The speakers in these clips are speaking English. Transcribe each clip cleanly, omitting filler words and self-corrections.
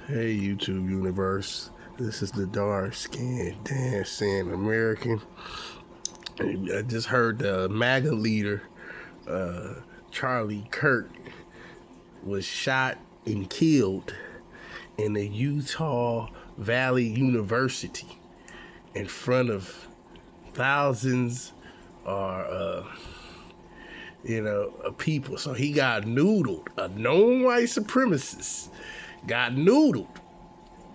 Hey YouTube universe, this is the dark skinned dancing American. I just heard the MAGA leader, Charlie Kirk, was shot and killed in the Utah Valley University in front of thousands of people. So he got noodled. A known white supremacist got noodled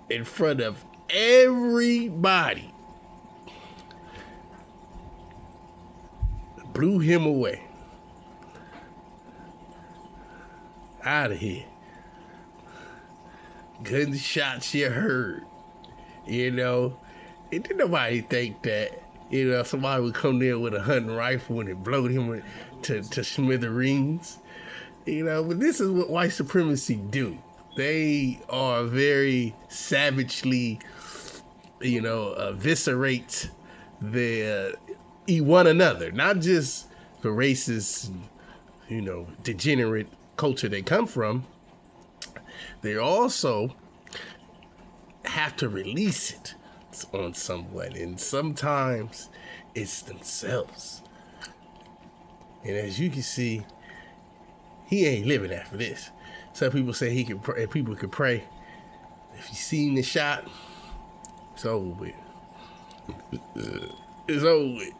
in front of everybody. Blew him away. Out of here. Gunshots you heard. And didn't nobody think that, somebody would come there with a hunting rifle and blow him to smithereens. But this is what white supremacy do. They are very savagely, eviscerate one another, not just the racist, degenerate culture they come from. They also have to release it on someone, and sometimes it's themselves. And as you can see, he ain't living after this. Some people say he can pray, people can pray. If you seen the shot, it's over with. It's over with.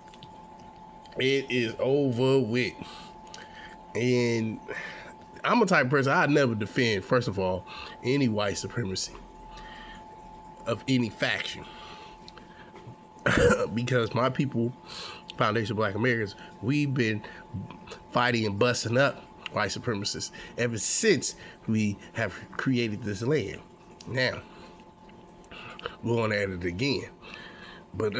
It is over with. And I'm a type of person, I never defend, first of all, any white supremacy of any faction. Because my people, Foundation of Black Americans, we've been fighting and busting up white supremacists ever since we have created this land. Now, going at it again. But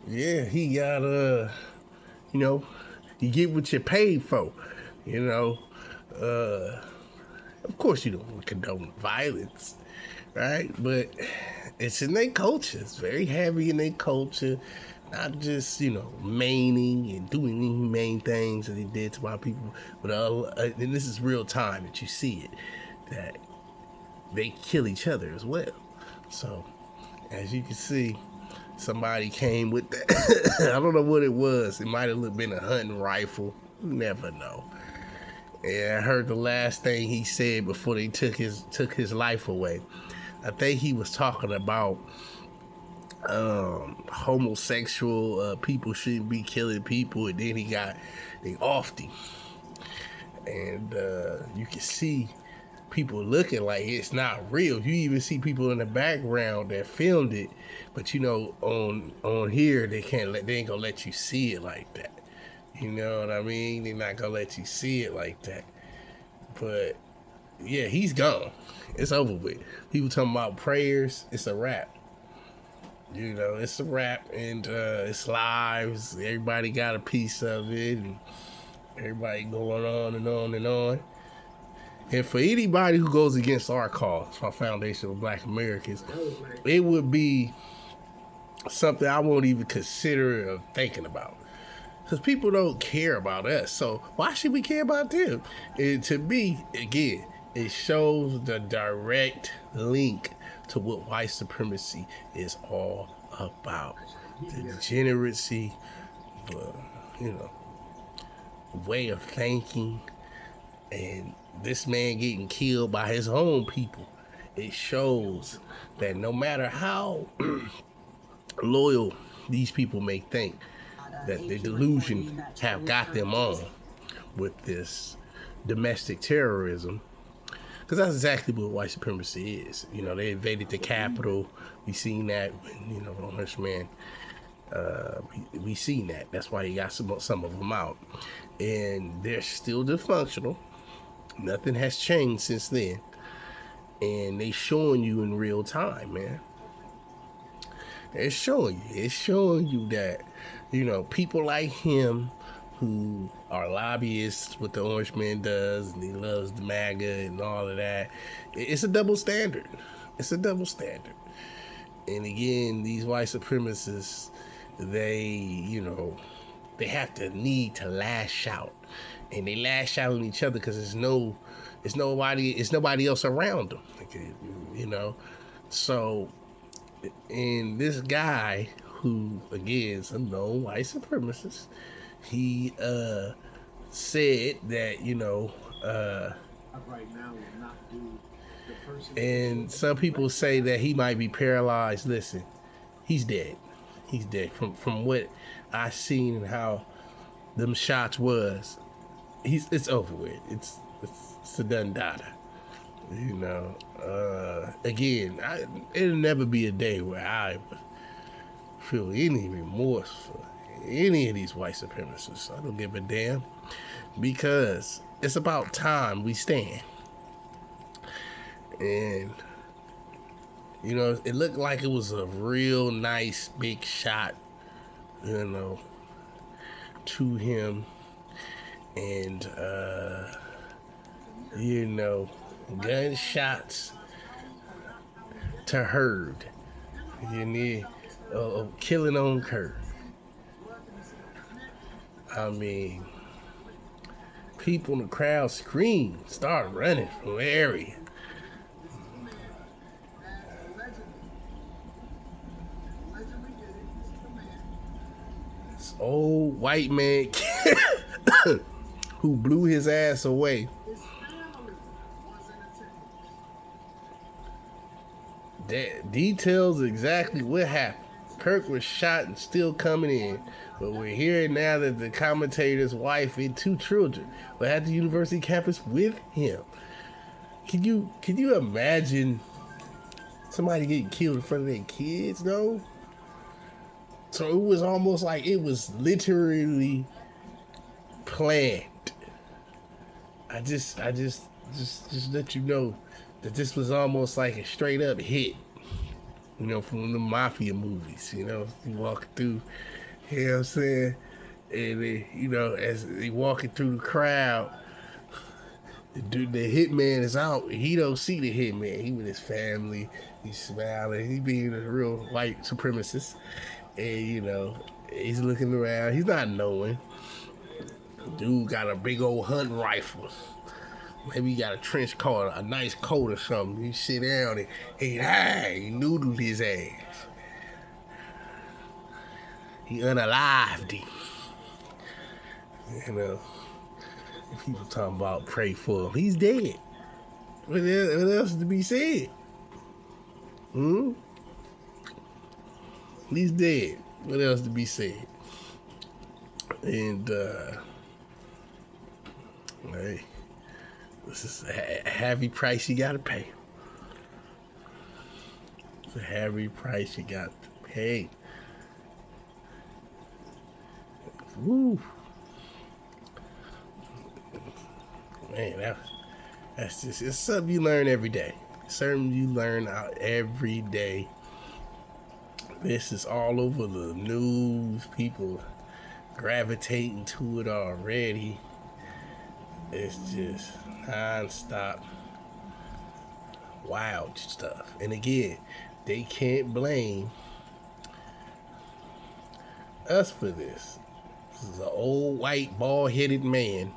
yeah, he got you get what you're paid for. Of course you don't condone violence, right? But it's in their culture. It's very heavy in their culture. Not just, maiming and doing inhumane things that they did to my people. But and this is real time that you see it, that they kill each other as well. So, as you can see, somebody came with that. I don't know what it was. It might have been a hunting rifle. You never know. And I heard the last thing he said before they took his life away. I think he was talking about homosexual people shouldn't be killing people, and then they offed him. And you can see people looking like it's not real. You even see people in the background that filmed it, but on here they ain't gonna let you see it like that. You know what I mean? They're not gonna let you see it like that. But yeah, he's gone. It's over with. People talking about prayers. It's a wrap. It's a wrap, and it's lives. Everybody got a piece of it, and everybody going on and on and on. And for anybody who goes against our cause, our Foundation of Black Americans, it would be something I won't even consider of thinking about. Because people don't care about us, so why should we care about them? And to me, again, it shows the direct link to what white supremacy is all about. The degeneracy, way of thinking, and this man getting killed by his own people. It shows that no matter how loyal these people may think, that the delusion have got them on with this domestic terrorism. Because that's exactly what white supremacy is. They invaded the Capitol. We seen that, on Hirschman. We seen that. That's why he got some of them out. And they're still dysfunctional. Nothing has changed since then. And they showing you in real time, man. It's showing you that, people like him who are lobbyists, what the Orange Man does, and he loves the MAGA and all of that. It's a double standard. It's a double standard. And again, these white supremacists, they have to need to lash out. And they lash out on each other because it's nobody else around them. Like, you know. So, and this guy who again is a known white supremacist, he said that and some people say that he might be paralyzed. Listen, he's dead. He's dead. From what I seen and how them shots was, it's over with. It's a done data. You know. Again, it'll never be a day where I would feel any remorse for any of these white supremacists. I don't give a damn, because it's about time we stand. And it looked like it was a real nice big shot, to him, and gunshots to Heard. Killing on Kirk. I mean, people in the crowd screamed, start running from the area. This old white man who blew his ass away. That details exactly what happened. Kirk was shot and still coming in, but we're hearing now that the commentator's wife and 2 children were at the university campus with him. Can you imagine somebody getting killed in front of their kids, though? So it was almost like it was literally planned. I just let you know that this was almost like a straight up hit. From the mafia movies, you walking through, you know what I'm saying? And they, as they walking through the crowd, the hitman is out. He don't see the hitman. He with his family. He's smiling. He being a real white supremacist. And, he's looking around. He's not knowing. Dude got a big old hunting rifle. Maybe he got a trench coat, a nice coat or something. He sit down and he noodled his ass. He unalived him. People talking about pray for him. He's dead. What else to be said? He's dead. What else to be said? And, hey. This is a heavy price you gotta pay. It's a heavy price you got to pay. Woo. Man, that's just, it's something you learn every day. Something you learn out every day. This is all over the news. People gravitating to it already. It's just non-stop wild stuff. And again, they can't blame us for this. This is an old white bald-headed man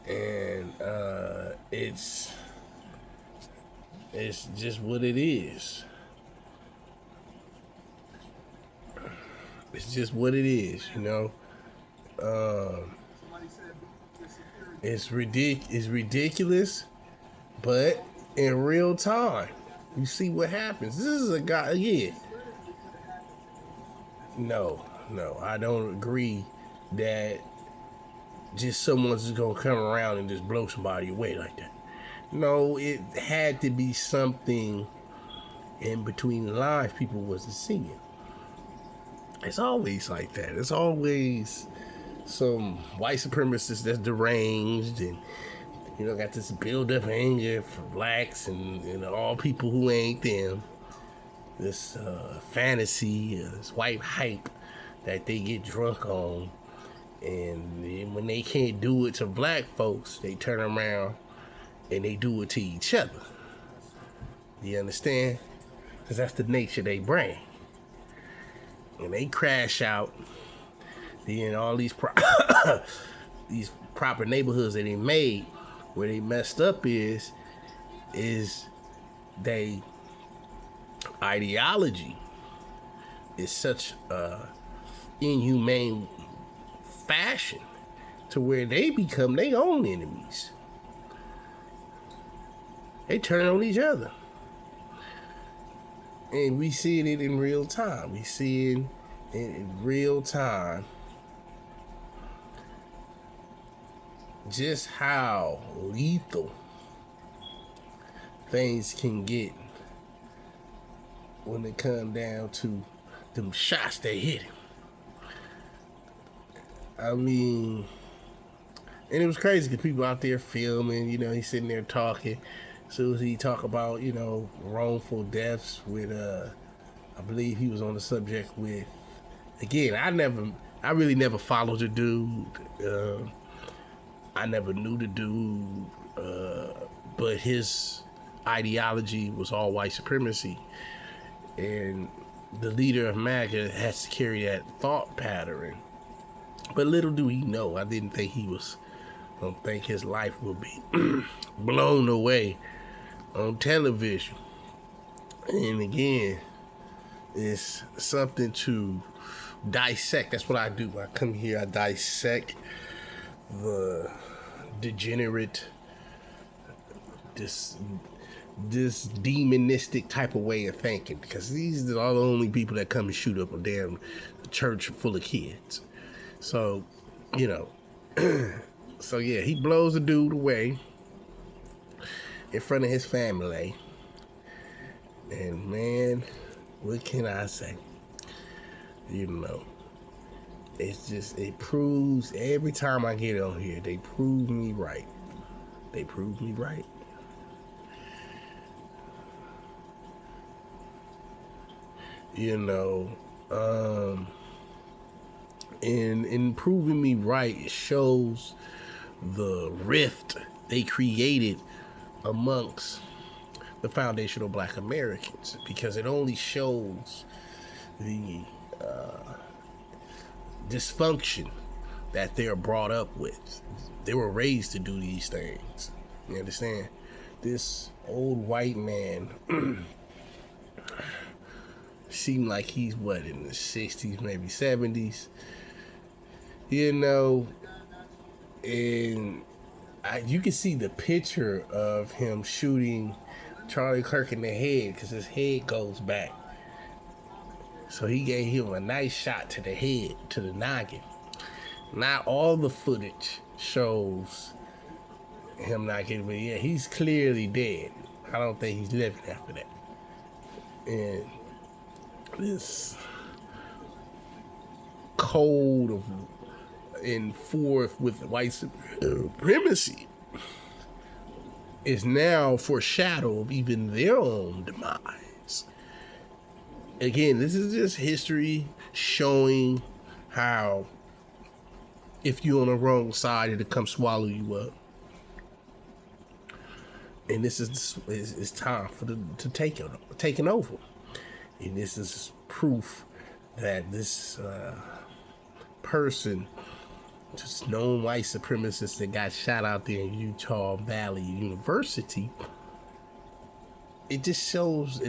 and it's just what it is. It's just what it is, It's ridiculous, but in real time, you see what happens. This is a guy, again. No, I don't agree that just someone's just gonna come around and just blow somebody away like that. No, it had to be something in between the lines people wasn't seeing. It's always like that. It's always some white supremacist that's deranged and, got this build-up anger for blacks and all people who ain't them. This fantasy, this white hype that they get drunk on. And when they can't do it to black folks, they turn around and they do it to each other. You understand? Because that's the nature they bring. And they crash out Then all these these proper neighborhoods that they made, where they messed up is they ideology is such a inhumane fashion to where they become their own enemies. They turn on each other. And we see it in real time. We see it in real time just how lethal things can get when it comes down to them shots they hit him. I mean, and it was crazy because people out there filming, he's sitting there talking. As soon as he talk about, wrongful deaths with, I believe he was on the subject with, again, I really never followed the dude. I never knew the dude, but his ideology was all white supremacy. And the leader of MAGA has to carry that thought pattern. But little do he know, I don't think his life will be blown away on television. And again, it's something to dissect. That's what I do. I come here, I dissect the degenerate, this demonistic type of way of thinking, because these are the only people that come and shoot up a damn church full of kids. So, so yeah, he blows the dude away in front of his family. And man, what can I say? It proves every time I get on here, they prove me right. They prove me right. In proving me right, it shows the rift they created amongst the foundational Black Americans, because it only shows the dysfunction that they're brought up with. They were raised to do these things. You understand? This old white man seemed like he's in the 60s, maybe 70s. And you can see the picture of him shooting Charlie Kirk in the head because his head goes back. So he gave him a nice shot to the head, to the noggin. Not all the footage shows him not getting, but yeah, he's clearly dead. I don't think he's living after that. And this code of in forth with white supremacy is now foreshadow of even their own demise. Again, this is just history showing how if you're on the wrong side, it'll come swallow you up. And this is time for them to taking over. And this is proof that this person, just known white supremacist that got shot out there in Utah Valley University, it just shows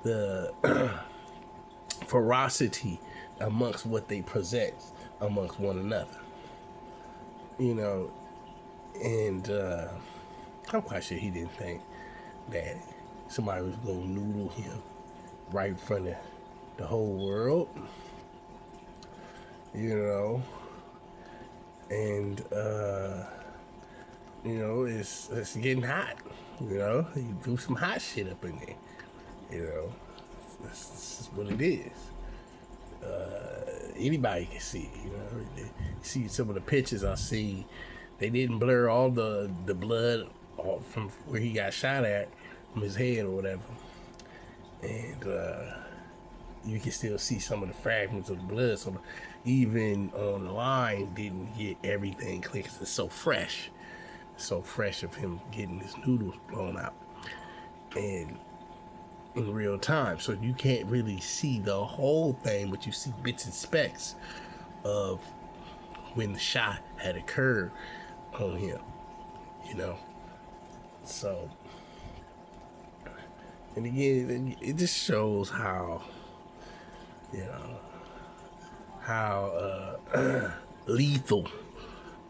the ferocity amongst what they possess amongst one another. And I'm quite sure he didn't think that somebody was going to noodle him right in front of the whole world. And it's getting hot. You do some hot shit up in there. This is what it is. Anybody can see it. You see some of the pictures I see. They didn't blur all the blood from where he got shot at, from his head or whatever. And you can still see some of the fragments of the blood. So even online didn't get everything clear because it's so fresh. So fresh of him getting his noodles blown out. And in real time. So you can't really see the whole thing, but you see bits and specks of when the shot had occurred on him, you know. So, and again, it just shows how, you know, how lethal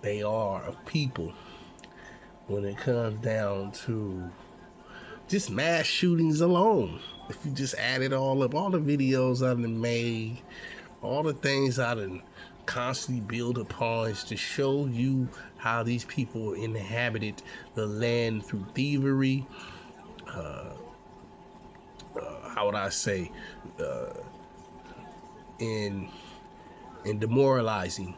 they are of people when it comes down to just mass shootings alone. If you just add it all up, all the videos I've been made, all the things I done constantly build upon is to show you how these people inhabited the land through thievery, how would I say, in demoralizing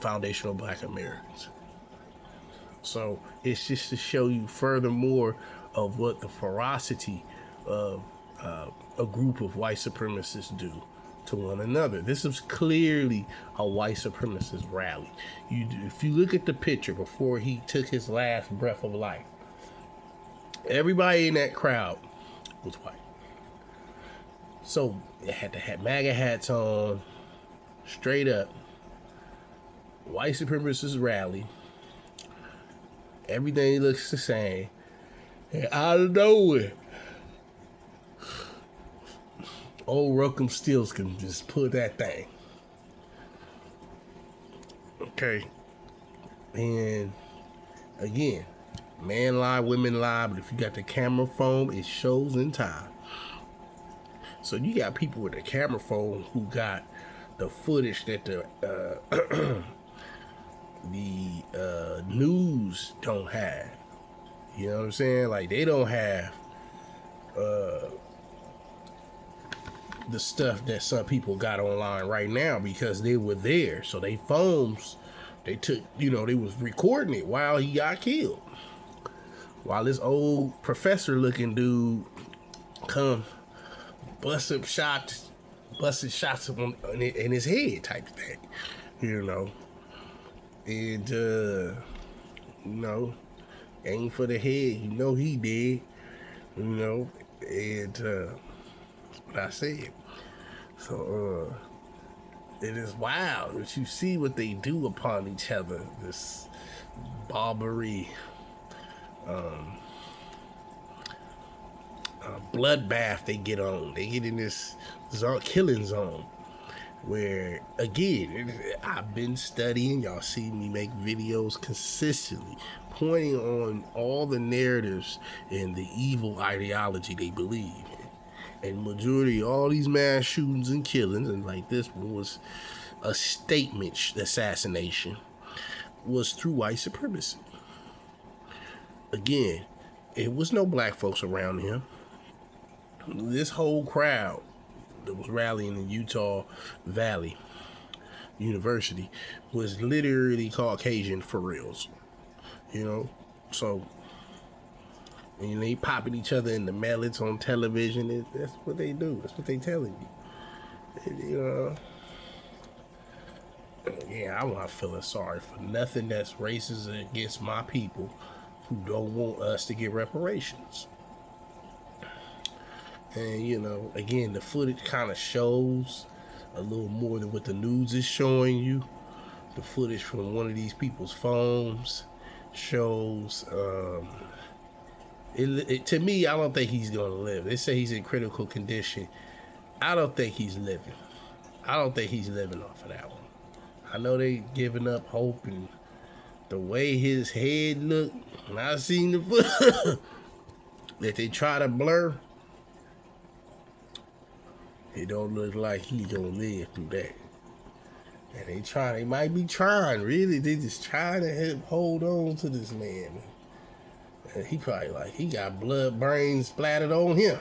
foundational Black Americans. So it's just to show you furthermore of what the ferocity of a group of white supremacists do to one another. This is clearly a white supremacist rally. If you look at the picture before he took his last breath of life, everybody in that crowd was white. So they had to have MAGA hats on, straight up, white supremacist rally. Everything looks the same. And out of nowhere, old Ruckham Stills can just put that thing. Okay. And again, man lie, women lie, but if you got the camera phone, it shows in time. So you got people with a camera phone who got the footage that the news don't have. You know what I'm saying? Like, they don't have the stuff that some people got online right now because they were there. So they phones, they took, you know, they was recording it while he got killed. While this old professor looking dude come busting shots in his head type of thing, you know. And, you know, aim for the head, you know he did, you know, and that's what I said. So, it is wild that you see what they do upon each other, this Barbary, bloodbath they get on. They get in this killing zone where, again, I've been studying. Y'all see me make videos consistently pointing on all the narratives and the evil ideology they believe in. And majority of all these mass shootings and killings, and like this one was a statement assassination, was through white supremacy. Again, it was no black folks around him. This whole crowd that was rallying in Utah Valley University was literally Caucasian for reals, you know. So, and they popping each other in the mellets on television. That's what they do. That's what they telling you. And, you know. Yeah, I'm not feeling sorry for nothing that's racist against my people who don't want us to get reparations. And, you know, again, the footage kind of shows a little more than what the news is showing you. The footage from one of these people's phones shows, to me, I don't think he's going to live. They say he's in critical condition. I don't think he's living. I don't think he's living off of that one. I know they giving up hope, and the way his head looked, when I seen the foot that they try to blur, it don't look like he's gonna live through that. And they might be trying, really. They just trying to hold on to this man. And he probably he got blood brains splattered on him.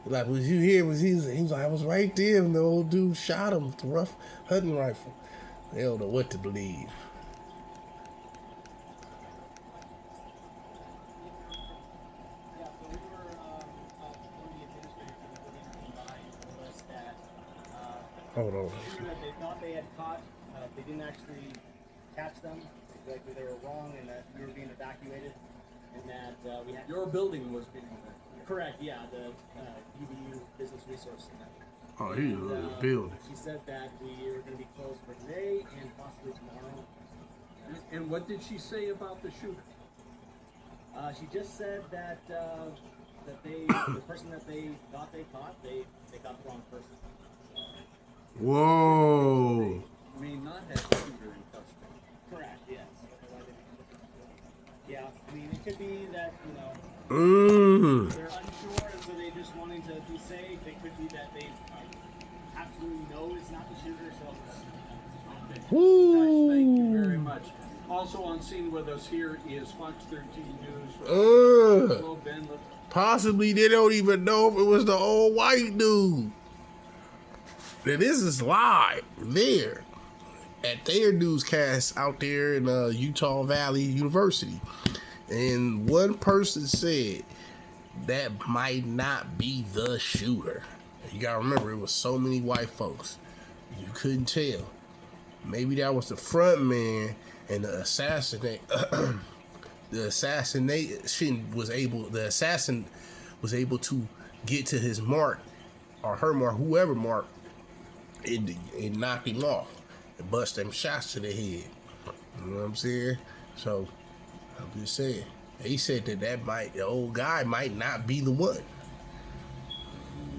Like, was you here? He was like, I was right there, and the old dude shot him with the rough hunting rifle. They don't know what to believe. Hold on. They thought they had caught. They didn't actually catch them. They were wrong, and that we were being evacuated, and that we had. Your building was being evacuated. Correct. Yeah, the UBU Business Resource Center. Oh, he was in the building. She said that we are going to be closed for today and possibly tomorrow. And what did she say about the shooter? She just said that the person that they thought they caught, they got the wrong person. Whoa. They may not have the shooter in custody. Correct. Yes. Yeah. I mean, it could be that they're unsure, so they just wanting to be safe. It could be that they absolutely know it's not the shooter. So. Okay. Woo. Guys, thank you very much. Also on scene with us here is Fox 13 News. Hello, Ben. Possibly they don't even know if it was the old white dude. Now, this is live there at their newscast out there in Utah Valley University. And one person said that might not be the shooter. You gotta remember, it was so many white folks. You couldn't tell. Maybe that was the front man, and the assassin was able to get to his mark, or her mark, whoever mark, and knock him off and bust them shots to the head. You know what I'm saying? So I'm just saying. He said that the old guy might not be the one.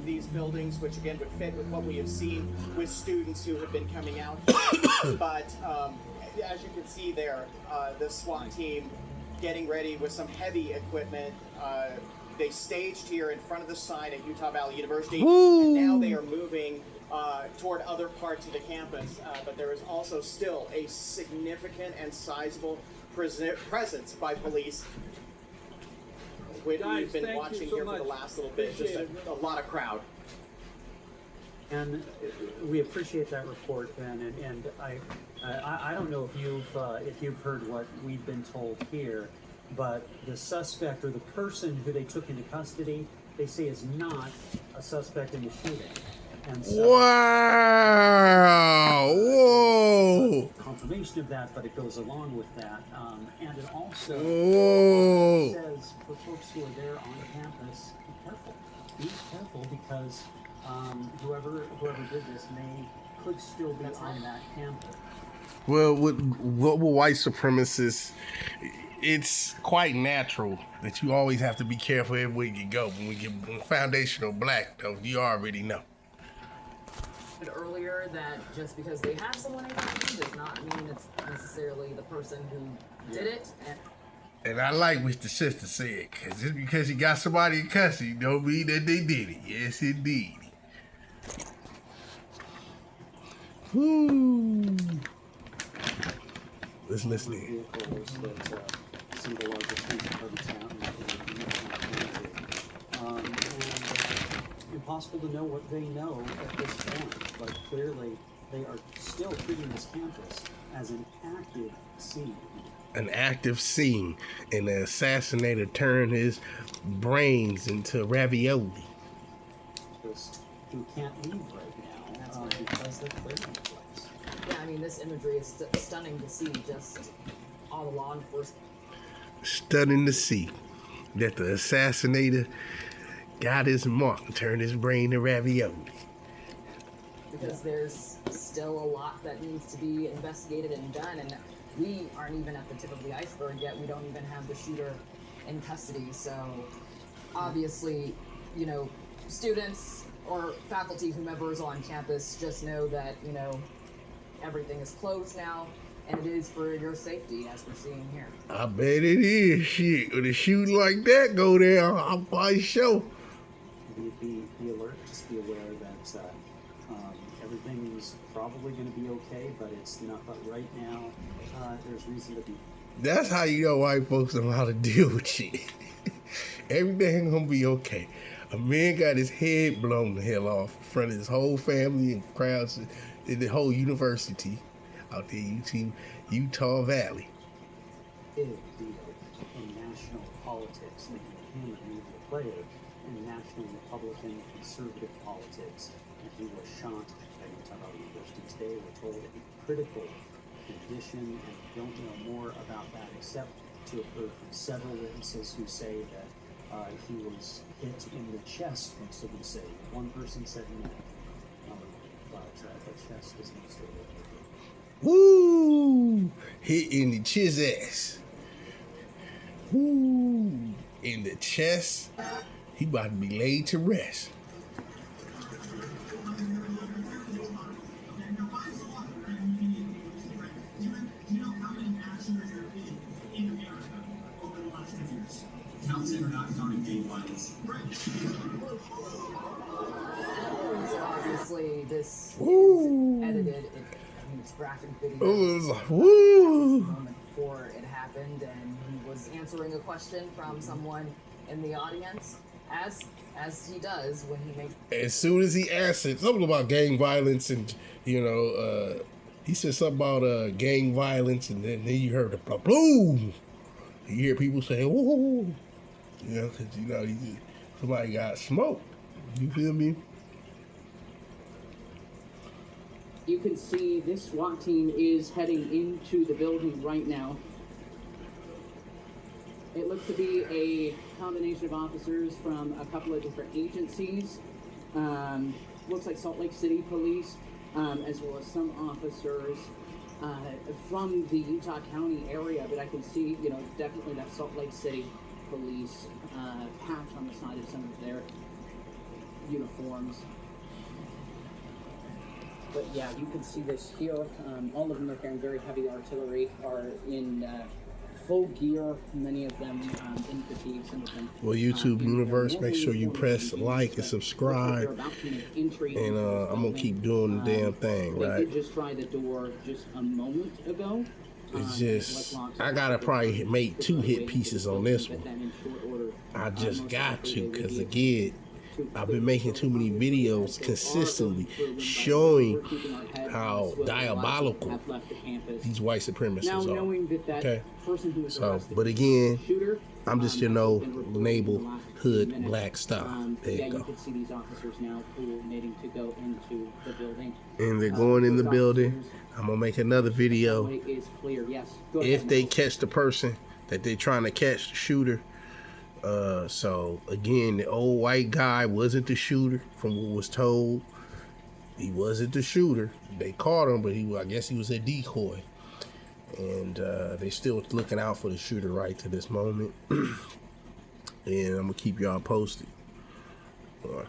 These buildings, which again would fit with what we have seen with students who have been coming out. But as you can see there, the SWAT team getting ready with some heavy equipment. They staged here in front of the sign at Utah Valley University. Woo. And now they are moving toward other parts of the campus. But there is also still a significant and sizable presence by police. We've been watching here for the last little bit, just a lot of crowd. And we appreciate that report, Ben. And I don't know if you've heard what we've been told here, but the suspect or the person who they took into custody, they say is not a suspect in the shooting. And so, wow! Whoa! Confirmation of that, but it goes along with that, and it also says for folks who are there on campus, be careful because whoever did this could still be on that campus. Well, with white supremacists, it's quite natural that you always have to be careful everywhere you go. When we get foundational black, though, you already know. Earlier that just because they have someone in custody does not mean it's necessarily the person who did it. And I like what the sister said, because just because you got somebody in custody don't mean that they did it. Yes, indeed. Woo. Let's listen in. Vehicles that some of the larger police departments out and impossible to know what they know at this point, but clearly they are still treating this campus as an active scene. An active scene, and the assassinator turned his brains into ravioli. Just who can't leave right now because they're clearing the place. Yeah, I mean, this imagery is stunning to see, just all the law enforcement. Stunning to see that the assassinator got his mark and turned his brain to ravioli. Because there's still a lot that needs to be investigated and done, and we aren't even at the tip of the iceberg yet. We don't even have the shooter in custody. So obviously, students or faculty, whomever is on campus, just know that, everything is closed now, and it is for your safety, as we're seeing here. I bet it is. Shit, when a shooting like that go there, I'm quite sure. Be alert. Just be aware that everything's probably going to be okay, but it's not. But right now, there's reason to be. That's how you know white folks know how to deal with shit. Everything gonna be okay. A man got his head blown the hell off in front of his whole family and crowds in the whole university out there in Utah Valley. Big deal in national politics, and became a major player in national Republican conservative politics. And he was shot at Utah Valley University today. We're told in critical condition, and don't know more about that except to have heard from several witnesses who say that he was hit in the chest, most of them say. One person said neck. arrest is next door. Woo! Hit in the chest. Woo! In the chest. He about to be laid to rest. Obviously, this Woo. is edited. It's graphic video. It was like, woo! The moment before it happened, and he was answering a question from someone in the audience, as he does when he makes. As soon as he answered something about gang violence, and he said something about gang violence, and then you heard the boom. You hear people say, "Oh," because somebody got smoked. You feel me? You can see this SWAT team is heading into the building right now. It looks to be a combination of officers from a couple of different agencies. Looks like Salt Lake City Police, as well as some officers from the Utah County area. But I can see, definitely that Salt Lake City Police patch on the side of some of their uniforms. But yeah, you can see this here. All of them are carrying very heavy artillery, are in full gear, many of them in fatigue, some of them. Well, YouTube universe, make sure you press like and subscribe, and I'm gonna keep doing the damn thing, They right? did just try the door just a moment ago. It's just, I gotta probably make 2 hit pieces on this one. I just got to, because again, I've been making too many videos consistently showing how diabolical these white supremacists are. Okay. So, but again, I'm just your neighborhood black star. There you You go. can see these officers now coordinating to go into the building. And they're going in the building. I'm gonna make another video It is clear. Yes. Go if ahead, they Michael. catch the person that they're trying to catch, the shooter. So again, the old white guy wasn't the shooter from what was told. He wasn't the shooter. They caught him, but I guess he was a decoy. And they still looking out for the shooter right to this moment. And I'm gonna keep y'all posted. All right.